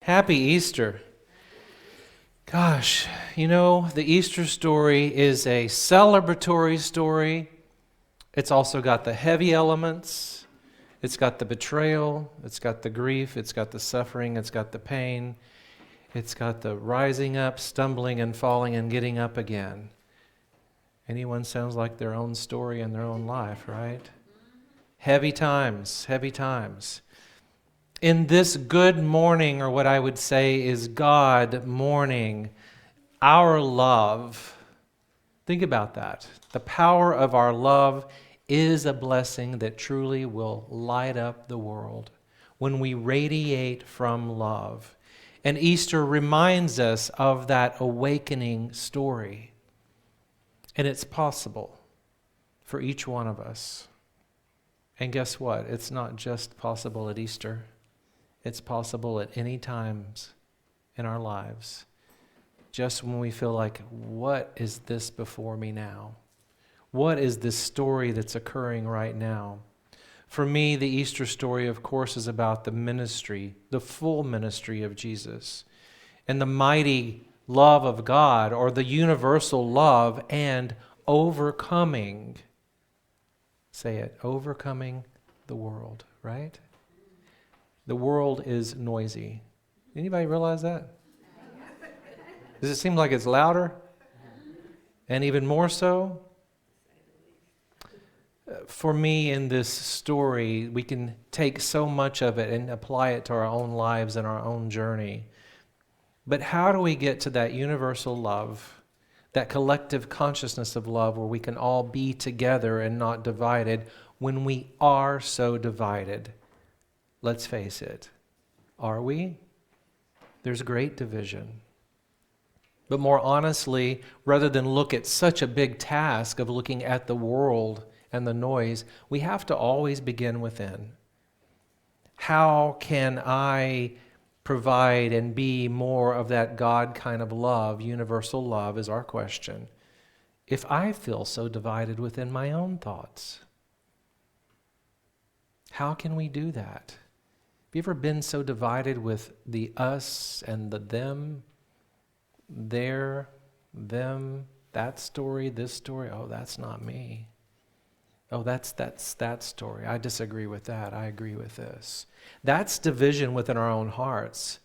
Happy Easter. Gosh, the Easter story is a celebratory story. It's also got the heavy elements. It's got the betrayal. It's got the grief. It's got the suffering. It's got the pain. It's got the rising up, stumbling and falling and getting up again. Anyone sounds like their own story in their own life, right? Heavy times, heavy times. In this good morning, or what I would say is God morning, our love, think about that. The power of our love is a blessing that truly will light up the world when we radiate from love. And Easter reminds us of that awakening story. And it's possible for each one of us. And guess what? It's not just possible at Easter. It's possible at any times in our lives. Just when we feel like, what is this before me now? What is this story that's occurring right now? For me, the Easter story, of course, is about the ministry, the full ministry of Jesus, and the mighty love of God, or the universal love, and overcoming, say it, overcoming the world, right? The world is noisy. Anybody realize that? Does it seem like it's louder? And even more so? For me, in this story, we can take so much of it and apply it to our own lives and our own journey. But how do we get to that universal love, that collective consciousness of love where we can all be together and not divided when we are so divided? Let's face it. Are we? There's great division. But more honestly, rather than look at such a big task of looking at the world and the noise, we have to always begin within. How can I provide and be more of that God kind of love? Universal love is our question. If I feel so divided within my own thoughts, how can we do that? Have you ever been so divided with the us and the them, their, them, that story, this story? Oh, that's not me. Oh, that's that story. I disagree with that. I agree with this. That's division within our own hearts.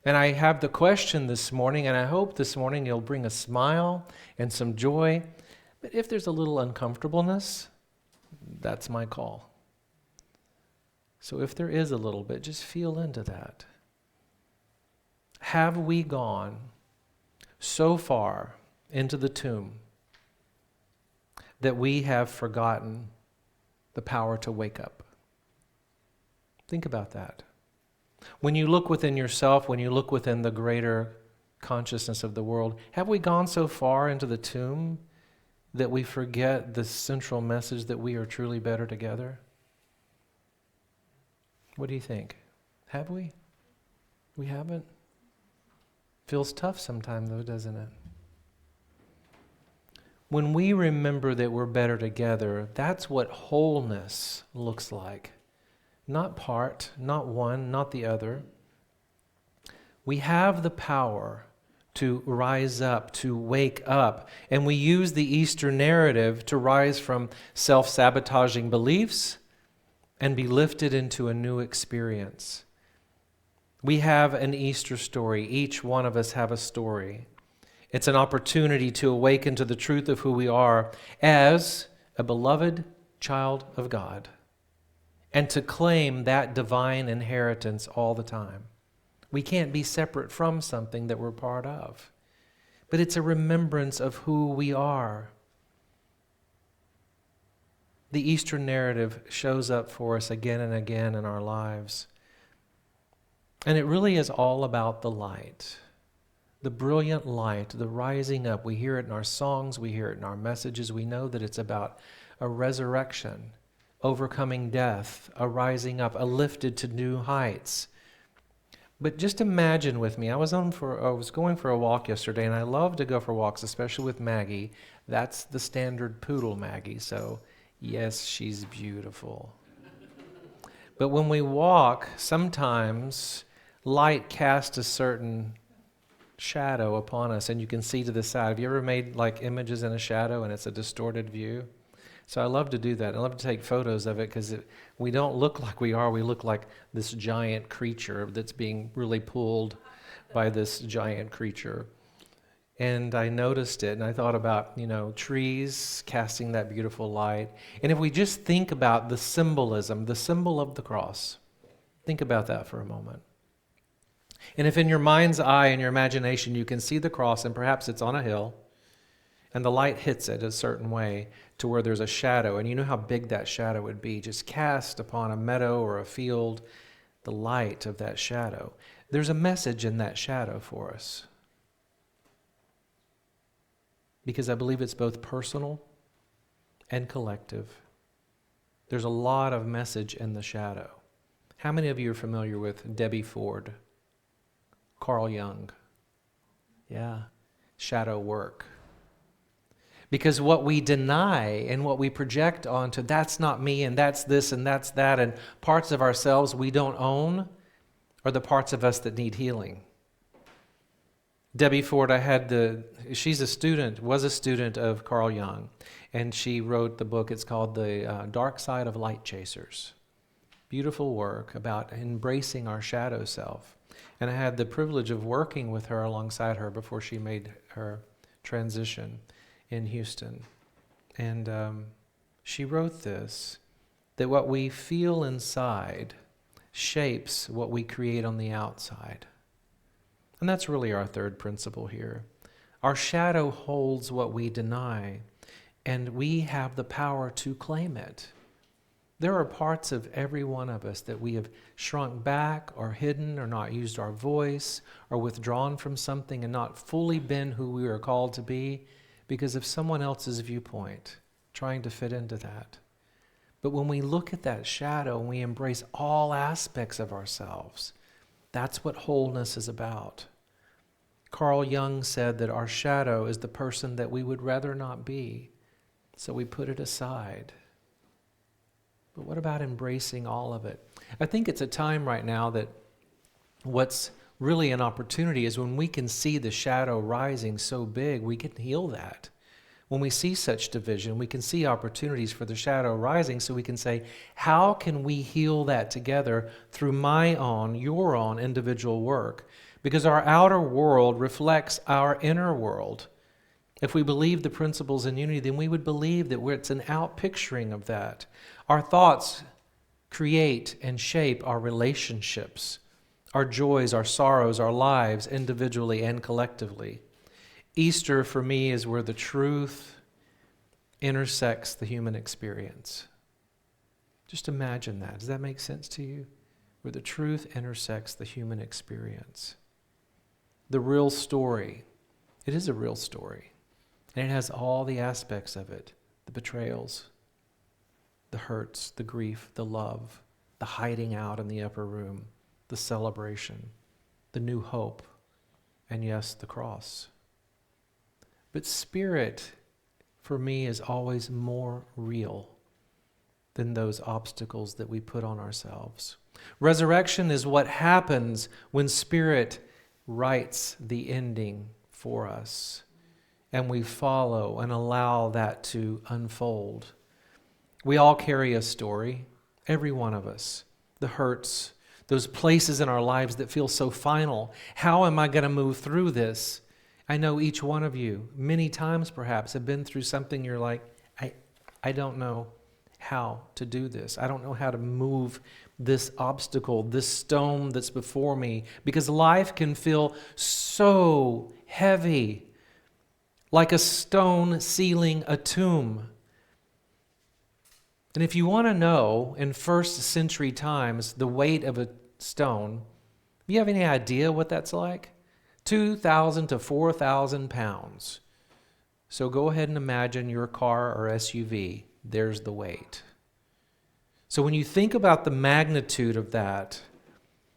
And I have the question this morning, and I hope this morning it'll bring a smile and some joy. But if there's a little uncomfortableness, that's my call. So if there is a little bit, just feel into that. Have we gone so far into the tomb that we have forgotten the power to wake up? Think about that. When you look within yourself, when you look within the greater consciousness of the world, have we gone so far into the tomb that we forget the central message that we are truly better together? What do you think? Have we? We haven't? Feels tough sometimes though, doesn't it? When we remember that we're better together, that's what wholeness looks like. Not part, not one, not the other. We have the power to rise up, to wake up, and we use the Easter narrative to rise from self-sabotaging beliefs and be lifted into a new experience. We have an Easter story. Each one of us have a story. It's an opportunity to awaken to the truth of who we are as a beloved child of God and to claim that divine inheritance all the time. We can't be separate from something that we're part of, but it's a remembrance of who we are. The Easter narrative shows up for us again and again in our lives. And it really is all about the light, the brilliant light, the rising up. We hear it in our songs, we hear it in our messages. We know that it's about a resurrection, overcoming death, a rising up, a lifted to new heights. But just imagine with me, I was going for a walk yesterday, and I love to go for walks, especially with Maggie. That's the standard poodle Maggie, so yes, she's beautiful. But when we walk, sometimes light casts a certain shadow upon us, and you can see to the side. Have you ever made like images in a shadow and it's a distorted view? So I love to do that. I love to take photos of it because we don't look like we are. We look like this giant creature that's being really pulled by this giant creature. And I noticed it, and I thought about, trees casting that beautiful light. And if we just think about the symbolism, the symbol of the cross, think about that for a moment. And if in your mind's eye and your imagination you can see the cross, and perhaps it's on a hill, and the light hits it a certain way to where there's a shadow, and you know how big that shadow would be, just cast upon a meadow or a field, the light of that shadow. There's a message in that shadow for us. Because I believe it's both personal and collective. There's a lot of message in the shadow. How many of you are familiar with Debbie Ford, Carl Jung? Yeah, shadow work. Because what we deny and what we project onto, that's not me, and that's this, and that's that, and parts of ourselves we don't own are the parts of us that need healing. Debbie Ford, she's a student, was a student of Carl Jung, and she wrote the book, it's called The Dark Side of Light Chasers. Beautiful work about embracing our shadow self. And I had the privilege of working with her alongside her before she made her transition in Houston. And she wrote this, that what we feel inside shapes what we create on the outside. And that's really our third principle here. Our shadow holds what we deny, and we have the power to claim it. There are parts of every one of us that we have shrunk back or hidden or not used our voice or withdrawn from something and not fully been who we are called to be because of someone else's viewpoint, trying to fit into that. But when we look at that shadow and we embrace all aspects of ourselves, that's what wholeness is about. Carl Jung said that our shadow is the person that we would rather not be, so we put it aside. But what about embracing all of it? I think it's a time right now that what's really an opportunity is when we can see the shadow rising so big, we can heal that. When we see such division, we can see opportunities for the shadow rising, so we can say, how can we heal that together through my own, your own individual work? Because our outer world reflects our inner world. If we believe the principles in unity, then we would believe that it's an outpicturing of that. Our thoughts create and shape our relationships, our joys, our sorrows, our lives, individually and collectively. Easter, for me, is where the truth intersects the human experience. Just imagine that. Does that make sense to you? Where the truth intersects the human experience. The real story. It is a real story. And it has all the aspects of it. The betrayals, the hurts, the grief, the love, the hiding out in the upper room, the celebration, the new hope, and yes, the cross. But spirit, for me, is always more real than those obstacles that we put on ourselves. Resurrection is what happens when spirit writes the ending for us, and we follow and allow that to unfold. We all carry a story, every one of us. The hurts, those places in our lives that feel so final. How am I going to move through this? I know each one of you, many times perhaps, have been through something you're like, I don't know how to do this. I don't know how to move this obstacle, this stone that's before me, because life can feel so heavy, like a stone sealing a tomb. And if you want to know, in first century times, the weight of a stone, do you have any idea what that's like? 2,000 to 4,000 pounds. So go ahead and imagine your car or SUV. There's the weight. So when you think about the magnitude of that,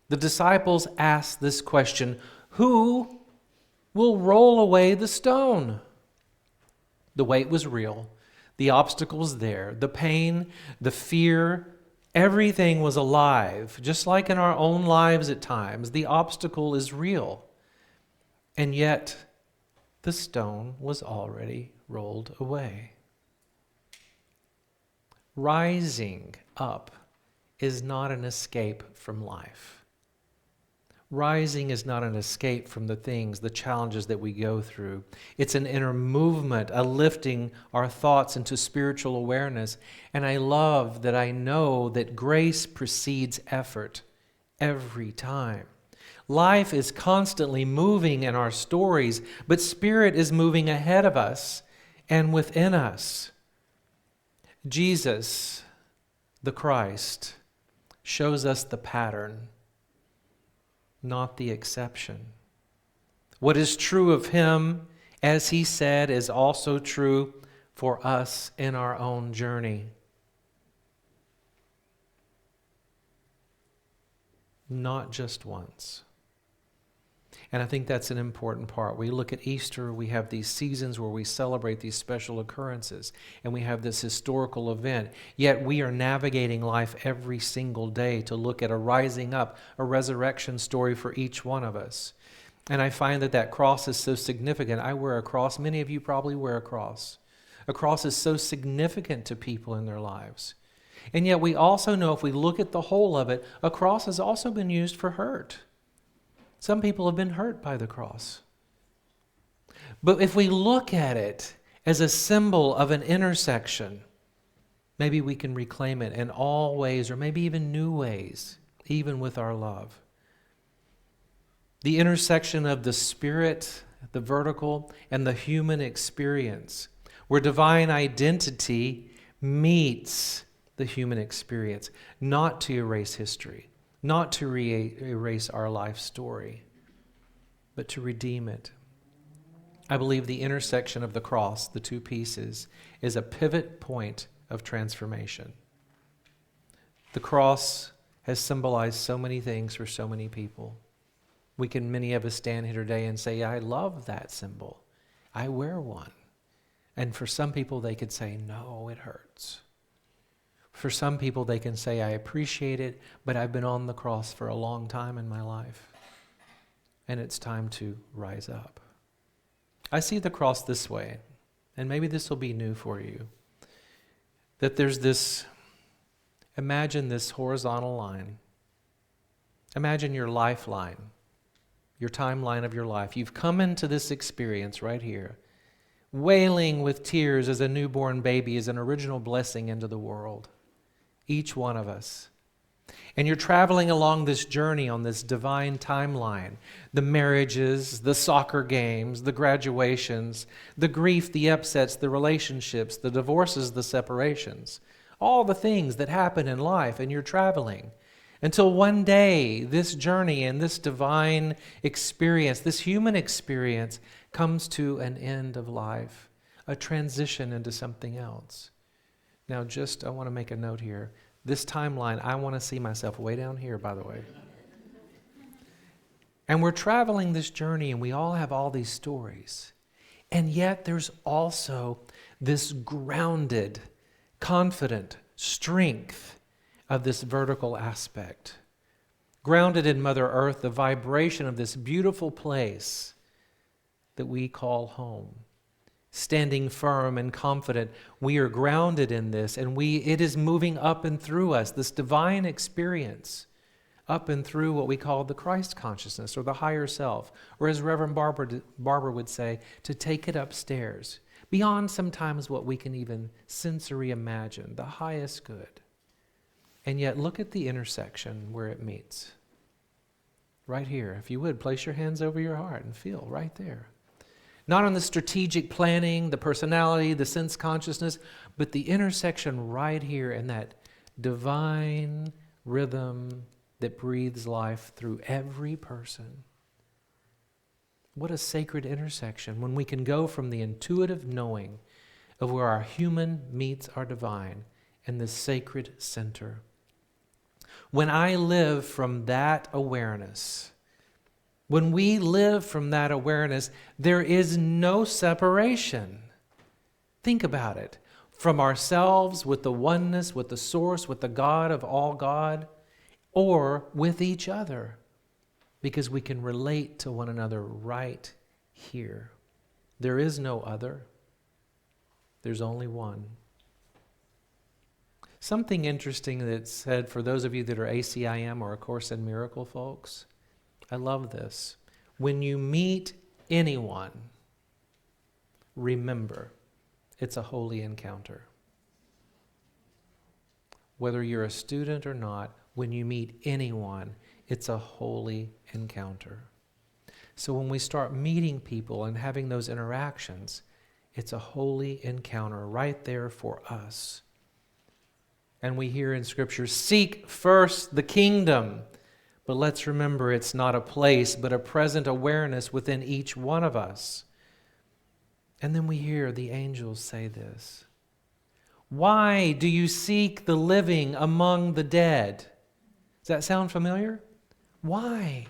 the disciples asked this question, who will roll away the stone? The weight was real. The obstacle was there. The pain, the fear, Everything was alive, just like in our own lives at times. The obstacle is real. And yet, the stone was already rolled away. Rising up is not an escape from life. Rising is not an escape from the things, the challenges that we go through. It's an inner movement, a lifting our thoughts into spiritual awareness. And I love that I know that grace precedes effort every time. Life is constantly moving in our stories, but Spirit is moving ahead of us and within us. Jesus, the Christ, shows us the pattern, not the exception. What is true of him, as he said, is also true for us in our own journey. Not just once. And I think that's an important part. We look at Easter, we have these seasons where we celebrate these special occurrences, and we have this historical event. Yet we are navigating life every single day to look at a rising up, a resurrection story for each one of us. And I find that cross is so significant. I wear a cross. Many of you probably wear a cross. A cross is so significant to people in their lives. And yet we also know, if we look at the whole of it, a cross has also been used for hurt. Some people have been hurt by the cross. But if we look at it as a symbol of an intersection, maybe we can reclaim it in all ways, or maybe even new ways, even with our love. The intersection of the spirit, the vertical, and the human experience, where divine identity meets the human experience, not to erase history, not to erase our life story, but to redeem it. I believe the intersection of the cross, the two pieces, is a pivot point of transformation. The cross has symbolized so many things for so many people. Many of us stand here today and say, I love that symbol. I wear one. And for some people, they could say, no, it hurts. For some people, they can say, I appreciate it, but I've been on the cross for a long time in my life, and it's time to rise up. I see the cross this way, and maybe this will be new for you, that there's this, imagine this horizontal line. Imagine your lifeline, your timeline of your life. You've come into this experience right here, wailing with tears as a newborn baby is an original blessing into the world. Each one of us. And you're traveling along this journey on this divine timeline. The marriages, the soccer games, the graduations, the grief, the upsets, the relationships, the divorces, the separations. All the things that happen in life, and you're traveling. Until one day, this journey and this divine experience, this human experience, comes to an end of life, a transition into something else. Now, I want to make a note here. This timeline, I want to see myself way down here, by the way. And we're traveling this journey, and we all have all these stories. And yet there's also this grounded, confident strength of this vertical aspect. Grounded in Mother Earth, the vibration of this beautiful place that we call home. Standing firm and confident, we are grounded in this, and it is moving up and through us, this divine experience, up and through what we call the Christ consciousness, or the higher self, or as Reverend Barber would say, to take it upstairs, beyond sometimes what we can even sensory imagine, the highest good. And yet look at the intersection where it meets. Right here. If you would, place your hands over your heart and feel right there. Not on the strategic planning, the personality, the sense consciousness, but the intersection right here in that divine rhythm that breathes life through every person. What a sacred intersection when we can go from the intuitive knowing of where our human meets our divine and the sacred center. When I live from that awareness, when we live from that awareness, there is no separation. Think about it. from ourselves, with the oneness, with the source, with the God of all God, or with each other, because we can relate to one another right here. There is no other. There's only one. Something interesting that's said for those of you that are ACIM or A Course in Miracle folks, I love this. When you meet anyone, remember, it's a holy encounter. Whether you're a student or not, when you meet anyone, it's a holy encounter. So when we start meeting people and having those interactions, it's a holy encounter right there for us. And we hear in Scripture, seek first the kingdom. But let's remember, it's not a place, but a present awareness within each one of us. And then we hear the angels say this. Why do you seek the living among the dead? Does that sound familiar? Why?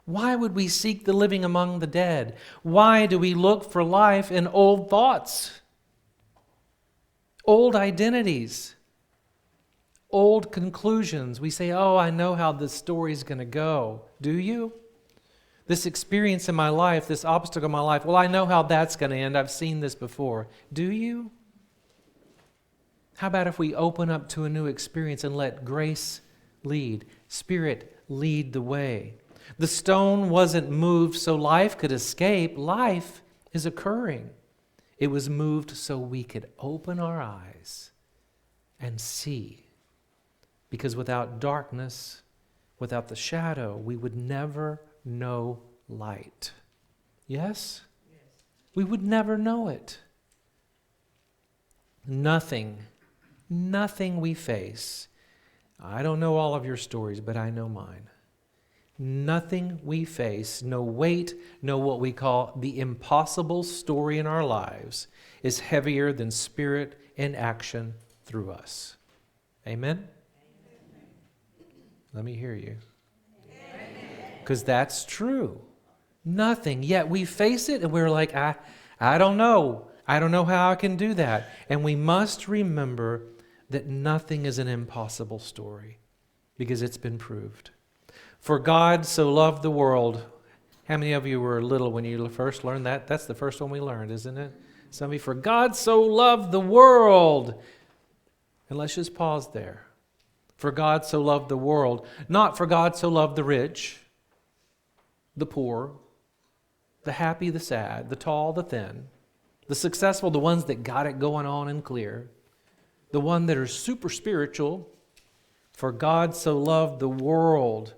Why would we seek the living among the dead? Why do we look for life in old thoughts, old identities, old conclusions? We say, oh, I know how this story's going to go. Do you? This experience in my life, this obstacle in my life, well, I know how that's going to end. I've seen this before. Do you? How about if we open up to a new experience and let grace lead, Spirit lead the way? The stone wasn't moved so life could escape. Life is occurring. It was moved so we could open our eyes and see. Because without darkness, without the shadow, we would never know light. Yes? We would never know it. Nothing we face. I don't know all of your stories, but I know mine. Nothing we face, no weight, no what we call the impossible story in our lives is heavier than Spirit in action through us. Amen? Let me hear you. Because that's true. Nothing. Yet we face it and we're like, I don't know. I don't know how I can do that. And we must remember that nothing is an impossible story because it's been proved. For God so loved the world. How many of you were little when you first learned that? That's the first one we learned, isn't it? Somebody, for God so loved the world. And let's just pause there. For God so loved the world. Not for God so loved the rich, the poor, the happy, the sad, the tall, the thin, the successful, the ones that got it going on and clear, the one that are super spiritual. For God so loved the world.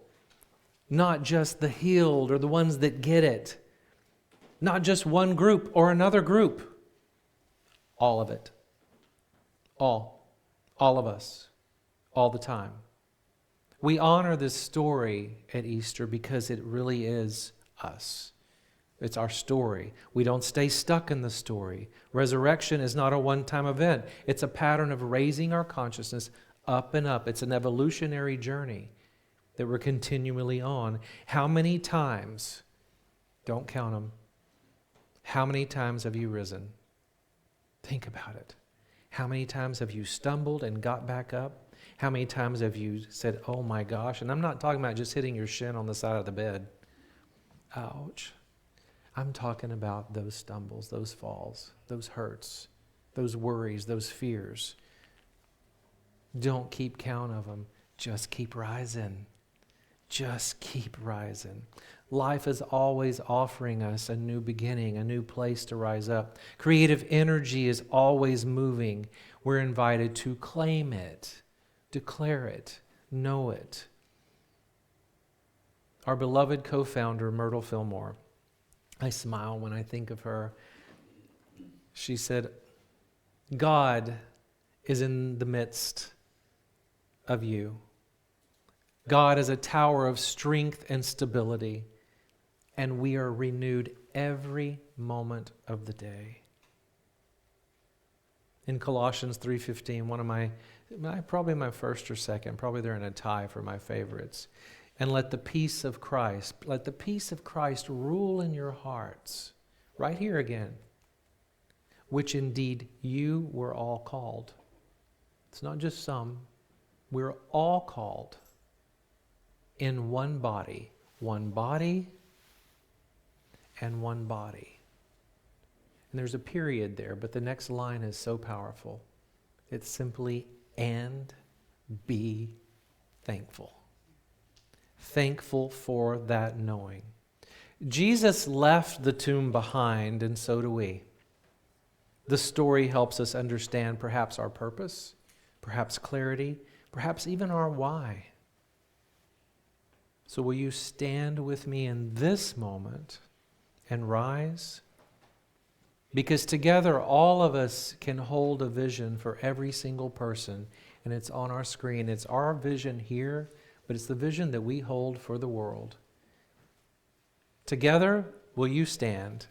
Not just the healed or the ones that get it. Not just one group or another group. All of it. All of us. All the time. We honor this story at Easter because it really is us. It's our story. We don't stay stuck in the story. Resurrection is not a one-time event. It's a pattern of raising our consciousness up and up. It's an evolutionary journey that we're continually on. How many times, don't count them, how many times have you risen? Think about it. How many times have you stumbled and got back up? How many times have you said, oh my gosh? And I'm not talking about just hitting your shin on the side of the bed. Ouch. I'm talking about those stumbles, those falls, those hurts, those worries, those fears. Don't keep count of them. Just keep rising. Just keep rising. Life is always offering us a new beginning, a new place to rise up. Creative energy is always moving. We're invited to claim it, declare it, know it. Our beloved co-founder, Myrtle Fillmore, I smile when I think of her. She said, God is in the midst of you. God is a tower of strength and stability, and we are renewed every moment of the day. In Colossians 3:15, one of my probably my first or second, probably they're in a tie for my favorites. And let the peace of Christ rule in your hearts. Right here again. which indeed you were all called. It's not just some. We're all called in one body and one body. And there's a period there, but the next line is so powerful. It's simply, and be thankful. Thankful for that knowing. Jesus left the tomb behind, and so do we. The story helps us understand perhaps our purpose, perhaps clarity, perhaps even our why. So will you stand with me in this moment and rise? Because together all of us can hold a vision for every single person, and it's on our screen. It's our vision here, but it's the vision that we hold for the world. Together, will you stand?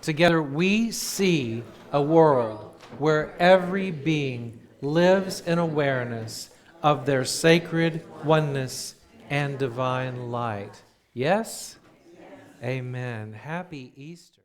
Together we see a world where every being lives in awareness of their sacred oneness and divine light. Yes? Amen. Happy Easter.